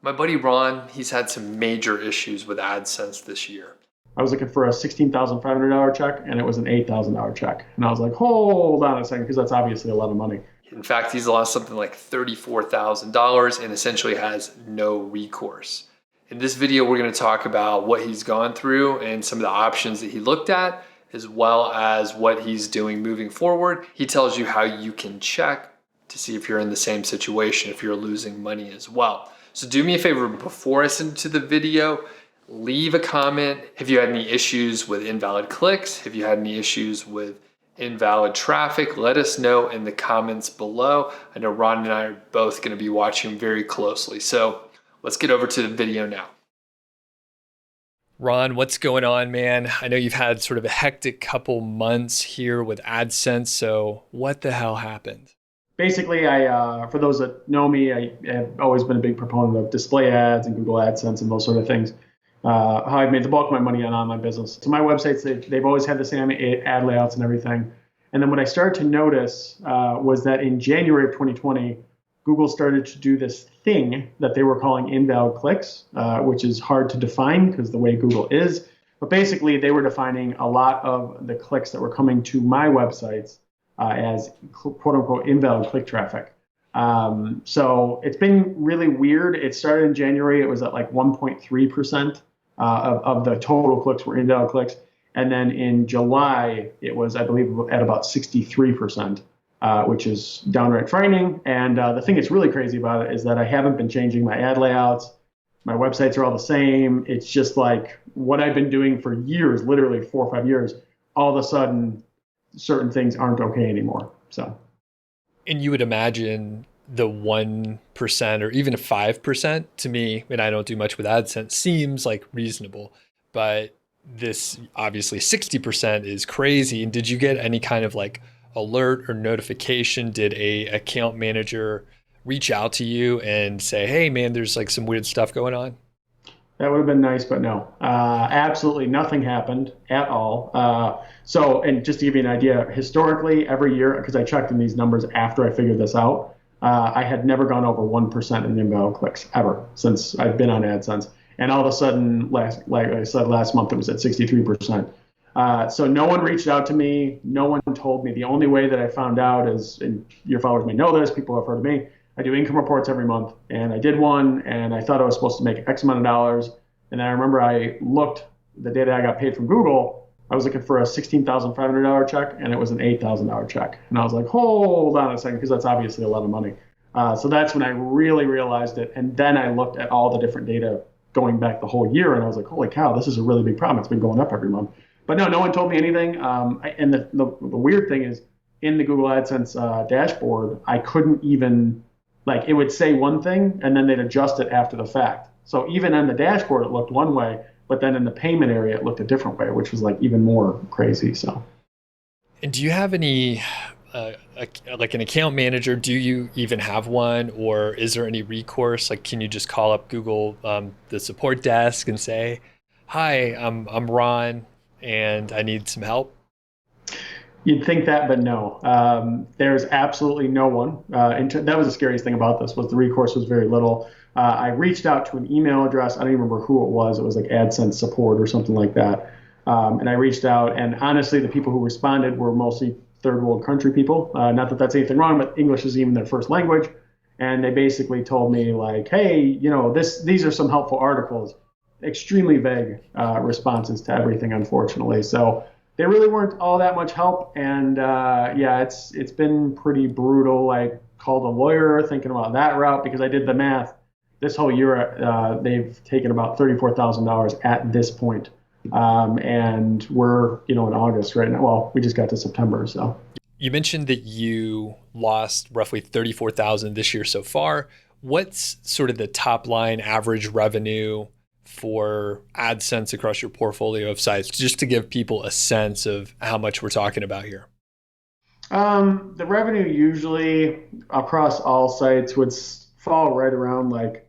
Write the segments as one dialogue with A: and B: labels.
A: My buddy Ron, he's had some major issues with AdSense this year.
B: I was looking for a $16,500 check and it was an $8,000 check. And I was like, hold on a second, because that's obviously a lot of money.
A: In fact, he's lost something like $34,000 and essentially has no recourse. In this video, we're going to talk about what he's gone through and some of the options that he looked at, as well as what he's doing moving forward. He tells you how you can check to see if you're in the same situation, if you're losing money as well. So do me a favor, before I send it to the video, leave a comment. Have you had any issues with invalid clicks? Have you had any issues with invalid traffic? Let us know in the comments below. I know Ron and I are both going to be watching very closely. So let's get over to the video now. Ron, what's going on, man? I know you've had sort of a hectic couple months here with AdSense. So what the hell happened?
B: Basically, for those that know me, I have always been a big proponent of display ads and Google AdSense and those sort of things. How I've made the bulk of my money on online business. So my websites, they've always had the same ad layouts and everything. And then what I started to notice was that in January of 2020, Google started to do this thing that they were calling invalid clicks, which is hard to define because the way Google is. But basically, they were defining a lot of the clicks that were coming to my websites as quote unquote invalid click traffic. So it's been really weird. It started in January. It was at like 1.3% of the total clicks were invalid clicks. And then in July, it was, I believe, at about 63%, which is downright frightening. And the thing that's really crazy about it is that I haven't been changing my ad layouts. My websites are all the same. It's just like what I've been doing for years, literally 4 or 5 years, all of a sudden, certain things aren't okay anymore. So,
A: and you would imagine the 1% or even a 5% to me, and I don't do much with AdSense, seems like reasonable, but this obviously 60% is crazy. And did you get any kind of like alert or notification? Did a account manager reach out to you and say, hey man, there's like some weird stuff going on?
B: That would have been nice, but no, absolutely nothing happened at all. So, and just to give you an idea, historically, every year, because I checked in these numbers after I figured this out, I had never gone over 1% in invalid clicks ever since I've been on AdSense. And all of a sudden, like I said, last month, it was at 63%. So no one reached out to me. No one told me. The only way that I found out is, and your followers may know this, people have heard of me, I do income reports every month, and I did one, and I thought I was supposed to make X amount of dollars. And then I remember I looked, the day that I got paid from Google, I was looking for a $16,500 check, and it was an $8,000 check. And I was like, hold on a second, because that's obviously a lot of money. So that's when I really realized it. And then I looked at all the different data going back the whole year, and I was like, holy cow, this is a really big problem. It's been going up every month. But no one told me anything. And the weird thing is, in the Google AdSense dashboard, I couldn't even, like, it would say one thing, and then they'd adjust it after the fact. So even on the dashboard, it looked one way, but then in the payment area, it looked a different way, which was like even more crazy. So,
A: and do you have any, like an account manager? Do you even have one, or is there any recourse? Like, can you just call up Google, the support desk, and say, "Hi, I'm Ron, and I need some help"?
B: You'd think that, but no. There's absolutely no one. That was the scariest thing about this, was the recourse was very little. I reached out to an email address. I don't even remember who it was. It was like AdSense support or something like that. And I reached out, and honestly, the people who responded were mostly third world country people. Not that that's anything wrong, but English is even their first language. And they basically told me like, hey, these are some helpful articles. Extremely vague responses to everything, unfortunately. So they really weren't all that much help. And it's been pretty brutal. I called a lawyer thinking about that route, because I did the math. This whole year, they've taken about $34,000 at this point. And we're, in August right now. Well, we just got to September. So
A: you mentioned that you lost roughly $34,000 this year so far. What's sort of the top line average revenue for AdSense across your portfolio of sites, just to give people a sense of how much we're talking about here?
B: The revenue usually across all sites would fall right around like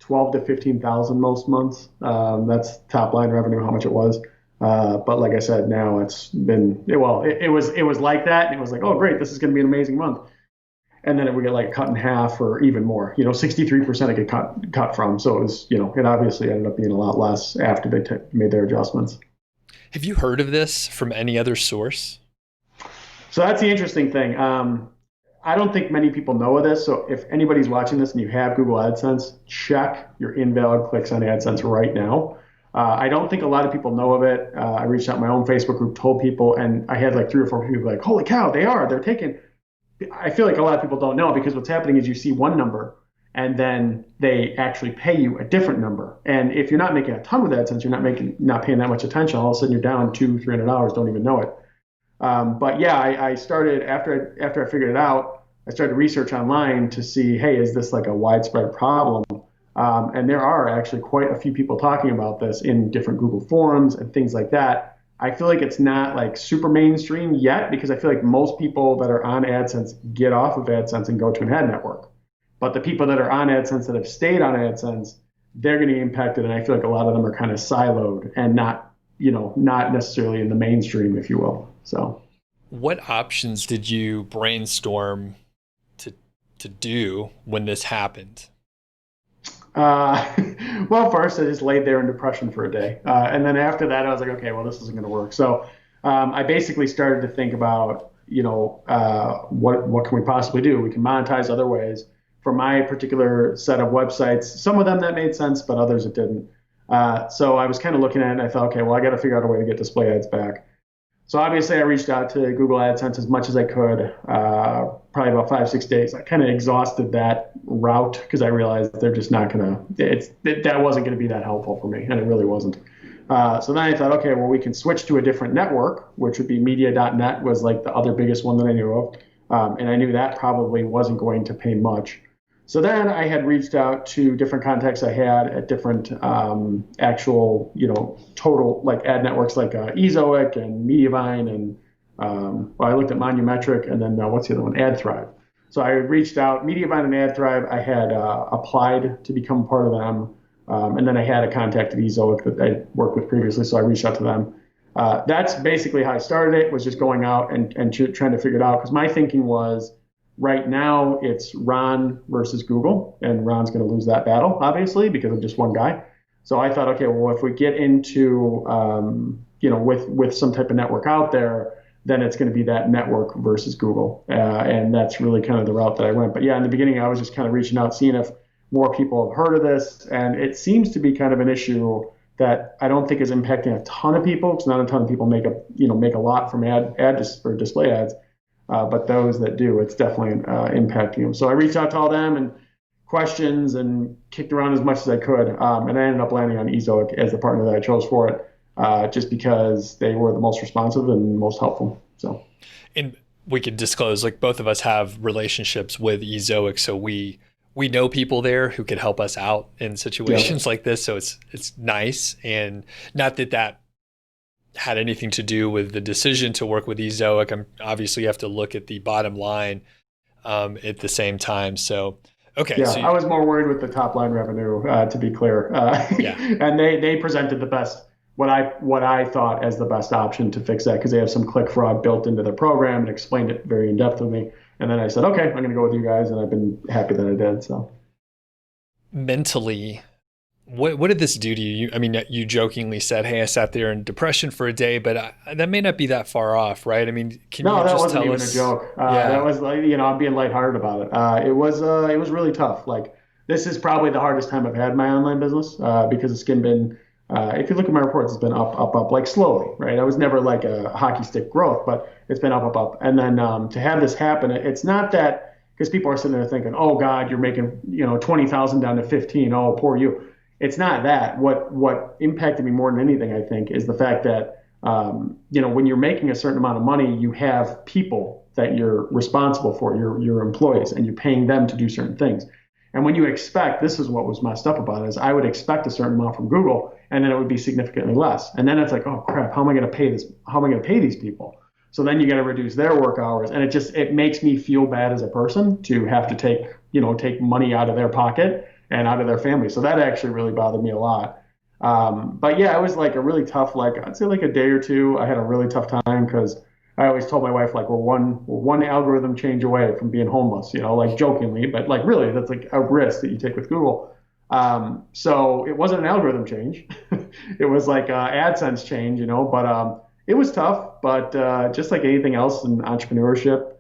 B: 12 to 15,000 most months. That's top line revenue, how much it was. But like I said, now it's been, it was like that. And it was like, oh, great, this is going to be an amazing month. and then it would get like cut in half or even more. 63% it get cut from. So it was, it obviously ended up being a lot less after they made their adjustments.
A: Have you heard of this from any other source?
B: So that's the interesting thing. I don't think many people know of this. So if anybody's watching this and you have Google AdSense, check your invalid clicks on AdSense right now. I don't think a lot of people know of it. I reached out in my own Facebook group, told people, and I had like 3 or 4 people like, holy cow, they're taking. I feel like a lot of people don't know, because what's happening is you see one number and then they actually pay you a different number. And if you're not making a ton with AdSense, you're not paying that much attention. All of a sudden you're down $200-$300, don't even know it. But yeah, I started after I figured it out. I started research online to see, hey, is this like a widespread problem? And there are actually quite a few people talking about this in different Google forums and things like that. I feel like it's not like super mainstream yet, because I feel like most people that are on AdSense get off of AdSense and go to an ad network. But the people that are on AdSense that have stayed on AdSense, they're getting impacted. And I feel like a lot of them are kind of siloed and not necessarily in the mainstream, if you will. So
A: what options did you brainstorm to do when this happened?
B: Well, first I just laid there in depression for a day. And then after that, I was like, okay, well, this isn't going to work. So I basically started to think about, what can we possibly do? We can monetize other ways. For my particular set of websites, some of them that made sense, but others it didn't. So I was kind of looking at it and I thought, okay, well, I got to figure out a way to get display ads back. So obviously I reached out to Google AdSense as much as I could, probably about 5-6 days. I kind of exhausted that route because I realized they're just not going to, that wasn't going to be that helpful for me, and it really wasn't. So then I thought, okay, well, we can switch to a different network, which would be media.net was like the other biggest one that I knew of. And I knew that probably wasn't going to pay much. So then I had reached out to different contacts I had at different actual, total like ad networks like Ezoic and Mediavine, and I looked at Monumetric, and then what's the other one? AdThrive. So I reached out, Mediavine and AdThrive. I had applied to become part of them, and then I had a contact at Ezoic that I worked with previously, so I reached out to them. That's basically how I started it, was just going out and trying to figure it out, because my thinking was, right now, it's Ron versus Google, and Ron's going to lose that battle, obviously, because of just one guy. So I thought, okay, well, if we get into, with some type of network out there, then it's going to be that network versus Google. And that's really kind of the route that I went. But yeah, in the beginning, I was just kind of reaching out, seeing if more people have heard of this. And it seems to be kind of an issue that I don't think is impacting a ton of people, because not a ton of people make a lot from or display ads. But those that do, it's definitely impacting them. So I reached out to all them and questions and kicked around as much as I could. And I ended up landing on Ezoic as the partner that I chose for it, just because they were the most responsive and most helpful. So,
A: and we could disclose, like, both of us have relationships with Ezoic, so we know people there who could help us out in situations like this. So it's nice, and not that had anything to do with the decision to work with Ezoic. Obviously you have to look at the bottom line at the same time. So, okay.
B: Yeah,
A: so
B: I was more worried with the top line revenue, to be clear. And they presented the best, what I thought as the best option to fix that, because they have some click fraud built into their program and explained it very in depth with me. And then I said, okay, I'm going to go with you guys, and I've been happy that I did. So
A: mentally, what did this do to you? I mean, you jokingly said, hey, I sat there in depression for a day, but that may not be that far off, right? I mean, can you just tell us?
B: No, that wasn't even a joke. That was like, I'm being lighthearted about it. It was really tough. Like, this is probably the hardest time I've had my online business, because it's been, if you look at my reports, it's been up, like slowly, right? I was never like a hockey stick growth, but it's been up. And then to have this happen, it's not that, because people are sitting there thinking, oh God, you're making, 20,000 down to 15. Oh, poor you. It's not that. What impacted me more than anything, I think, is the fact that, when you're making a certain amount of money, you have people that you're responsible for, your employees, and you're paying them to do certain things. And when you expect, this is what was messed up about it, is I would expect a certain amount from Google, and then it would be significantly less. And then it's like, oh crap, how am I going to pay this? How am I going to pay these people? So then you got to reduce their work hours, and it makes me feel bad as a person to have to take money out of their pocket and out of their family. So that actually really bothered me a lot. But yeah, it was like a really tough, I'd say like a day or two. I had a really tough time because I always told my wife, like, we're one algorithm change away from being homeless, like jokingly, but like really, that's like a risk that you take with Google. So it wasn't an algorithm change. It was like AdSense change, but it was tough. But just like anything else in entrepreneurship,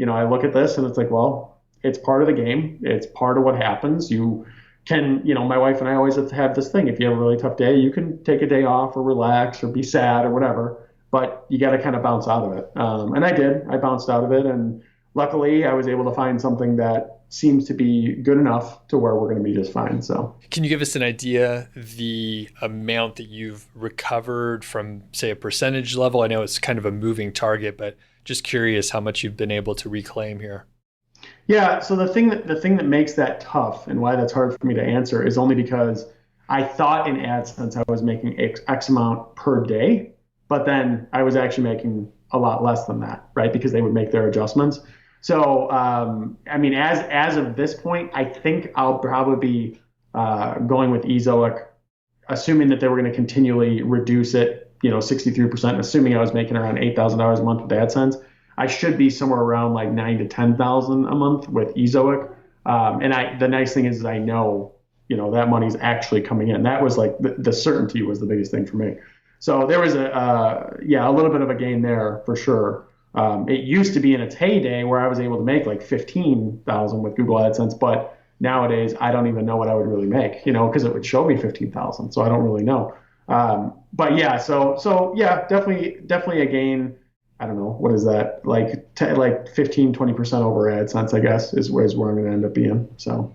B: I look at this and it's like, well, it's part of the game. It's part of what happens. You can, my wife and I always have this thing. If you have a really tough day, you can take a day off or relax or be sad or whatever, but you got to kind of bounce out of it. And I did. I bounced out of it. And luckily, I was able to find something that seems to be good enough to where we're going to be just fine. So,
A: can you give us an idea the amount that you've recovered from, say, a percentage level? I know it's kind of a moving target, but just curious how much you've been able to reclaim here.
B: Yeah, so the thing that makes that tough and why that's hard for me to answer is only because I thought in AdSense I was making X amount per day, but then I was actually making a lot less than that, right? Because they would make their adjustments. So, I mean, as of this point, I think I'll probably be going with Ezoic, assuming that they were going to continually reduce it, 63%, assuming I was making around $8,000 a month with AdSense. I should be somewhere around like 9 to 10,000 a month with Ezoic. The nice thing is I know, that money's actually coming in. That was like the certainty was the biggest thing for me. So there was a little bit of a gain there for sure. It used to be in its heyday where I was able to make like 15,000 with Google AdSense, but nowadays I don't even know what I would really make, because it would show me 15,000. So I don't really know. But yeah, so yeah, definitely a gain. I don't know, what is that? Like 15, 20% over AdSense, I guess, is where I'm going to end up being. So.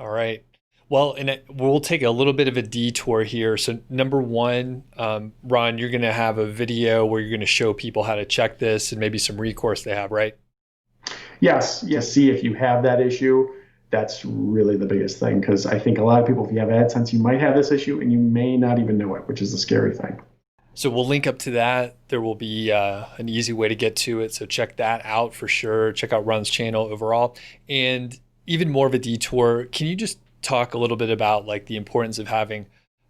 A: All right. Well, we'll take a little bit of a detour here. So number one, Ron, you're going to have a video where you're going to show people how to check this and maybe some recourse they have, right?
B: Yes. See if you have that issue. That's really the biggest thing, because I think a lot of people, if you have AdSense, you might have this issue and you may not even know it, which is the scary thing.
A: So we'll link up to that. There will be an easy way to get to it. So check that out for sure. Check out Ron's channel overall. And even more of a detour, can you just talk a little bit about like the importance of having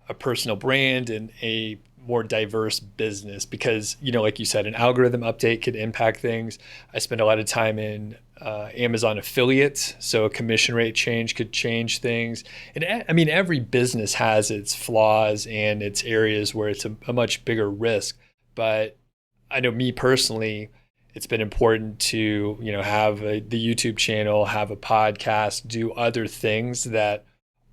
A: a personal brand and a more diverse business? Because, like you said, an algorithm update could impact things. I spend a lot of time in Amazon affiliates, so a commission rate change could change things. And I mean, every business has its flaws and its areas where it's a much bigger risk. But I know me personally, it's been important to, have the YouTube channel, have a podcast, do other things that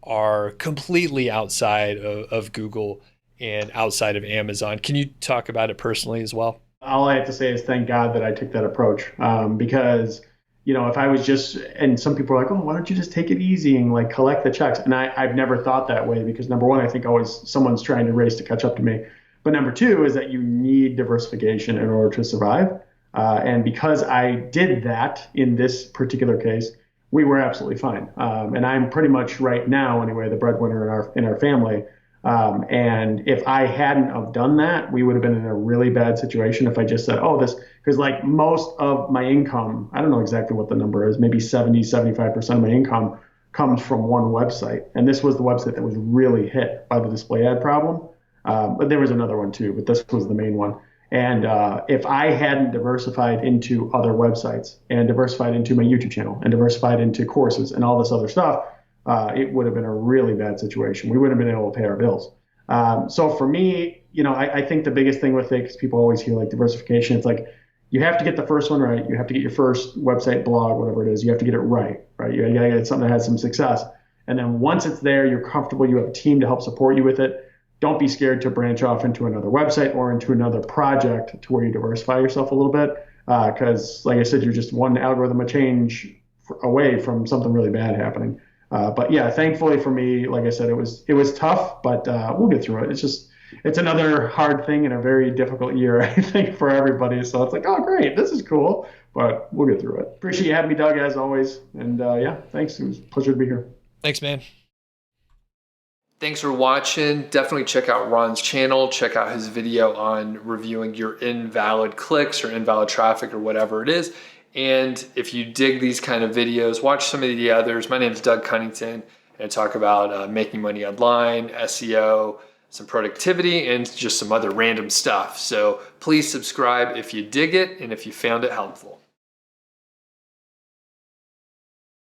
A: are completely outside of Google and outside of Amazon. Can you talk about it personally as well?
B: All I have to say is thank God that I took that approach, because if I was just, and some people are like, oh, why don't you just take it easy and like collect the checks? And I've never thought that way, because number one, I think always someone's trying to race to catch up to me. But number two is that you need diversification in order to survive. And because I did that in this particular case, we were absolutely fine. And I'm pretty much right now, anyway, the breadwinner in our family. And if I hadn't have done that, we would have been in a really bad situation if I just said, oh, this, because like most of my income, I don't know exactly what the number is, maybe 70-75% of my income comes from one website. And this was the website that was really hit by the display ad problem. But there was another one too, but this was the main one. And if I hadn't diversified into other websites and diversified into my YouTube channel and diversified into courses and all this other stuff, it would have been a really bad situation. We wouldn't have been able to pay our bills. So for me, I think the biggest thing with it, because people always hear like diversification, it's like you have to get the first one right. You have to get your first website, blog, whatever it is. You have to get it right? You got to get something that has some success. And then once it's there, you're comfortable, you have a team to help support you with it. Don't be scared to branch off into another website or into another project to where you diversify yourself a little bit. Because like I said, you're just one algorithm change away from something really bad happening. But yeah, thankfully for me, like I said, it was tough, but we'll get through it. It's another hard thing in a very difficult year, I think, for everybody. So it's like, oh, great, this is cool, but we'll get through it. Appreciate you having me, Doug, as always. And yeah, thanks. It was a pleasure to be here.
A: Thanks, man. Thanks for watching. Definitely check out Ron's channel. Check out his video on reviewing your invalid clicks or invalid traffic or whatever it is. And if you dig these kind of videos, watch some of the others. My name is Doug Cunnington, and I talk about making money online, SEO, some productivity, and just some other random stuff. So please subscribe if you dig it and if you found it helpful.